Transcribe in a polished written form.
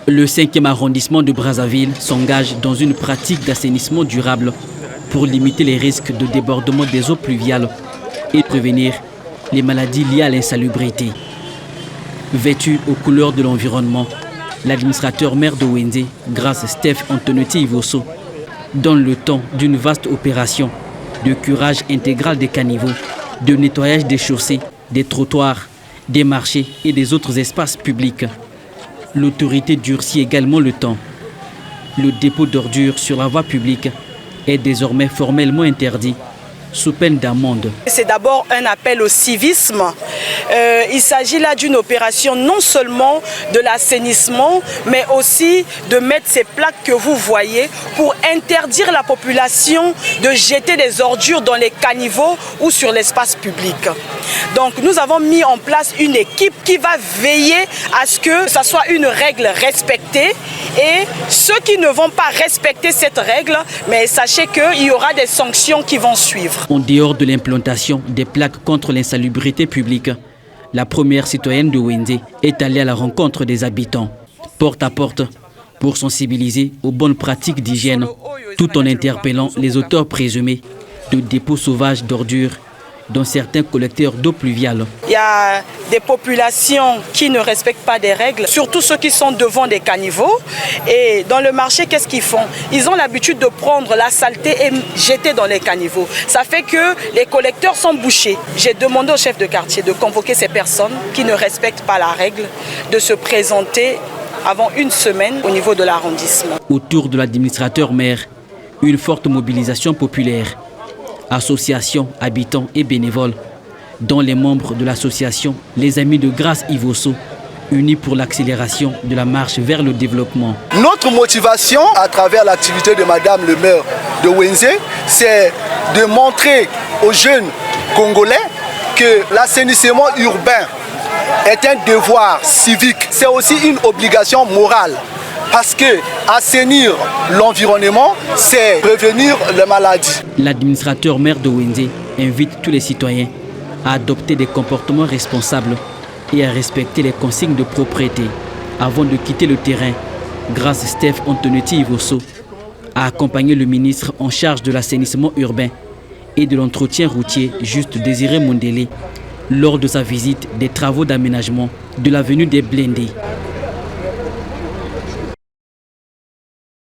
Le 5e arrondissement de Brazzaville s'engage dans une pratique d'assainissement durable pour limiter les risques de débordement des eaux pluviales et prévenir les maladies liées à l'insalubrité. Vêtu aux couleurs de l'environnement, l'administrateur maire de Wenzé, grâce Steph Antonetti Ivoso, donne le temps d'une vaste opération de curage intégral des caniveaux, de nettoyage des chaussées, des trottoirs, des marchés et des autres espaces publics. L'autorité durcit également le temps. Le dépôt d'ordures sur la voie publique est désormais formellement interdit, sous peine d'amende. C'est d'abord un appel au civisme. Il s'agit là d'une opération non seulement de l'assainissement, mais aussi de mettre ces plaques que vous voyez pour interdire la population de jeter des ordures dans les caniveaux ou sur l'espace public. Donc nous avons mis en place une équipe qui va veiller à ce que ça soit une règle respectée, et ceux qui ne vont pas respecter cette règle, mais sachez qu'il y aura des sanctions qui vont suivre. En dehors de l'implantation des plaques contre l'insalubrité publique, la première citoyenne de Wenzé est allée à la rencontre des habitants, porte à porte, pour sensibiliser aux bonnes pratiques d'hygiène, tout en interpellant les auteurs présumés de dépôts sauvages d'ordures dans certains collecteurs d'eau pluviale. Il y a des populations qui ne respectent pas des règles, surtout ceux qui sont devant des caniveaux. Et dans le marché, qu'est-ce qu'ils font? Ils ont l'habitude de prendre la saleté et jeter dans les caniveaux. Ça fait que les collecteurs sont bouchés. J'ai demandé au chef de quartier de convoquer ces personnes qui ne respectent pas la règle, de se présenter avant une semaine au niveau de l'arrondissement. Autour de l'administrateur maire, une forte mobilisation populaire. Associations, habitants et bénévoles, dont les membres de l'association Les Amis de Grâce Ivoso, unis pour l'accélération de la marche vers le développement. Notre motivation à travers l'activité de Madame le maire de Wenzé, c'est de montrer aux jeunes Congolais que l'assainissement urbain est un devoir civique, c'est aussi une obligation morale. Parce que assainir l'environnement, c'est prévenir les maladies. L'administrateur maire de Wenzé invite tous les citoyens à adopter des comportements responsables et à respecter les consignes de propreté avant de quitter le terrain. Grâce Steph Antonetti Ivoso a accompagné le ministre en charge de l'assainissement urbain et de l'entretien routier, Juste Désiré Mondélé, lors de sa visite des travaux d'aménagement de l'avenue des Blindés.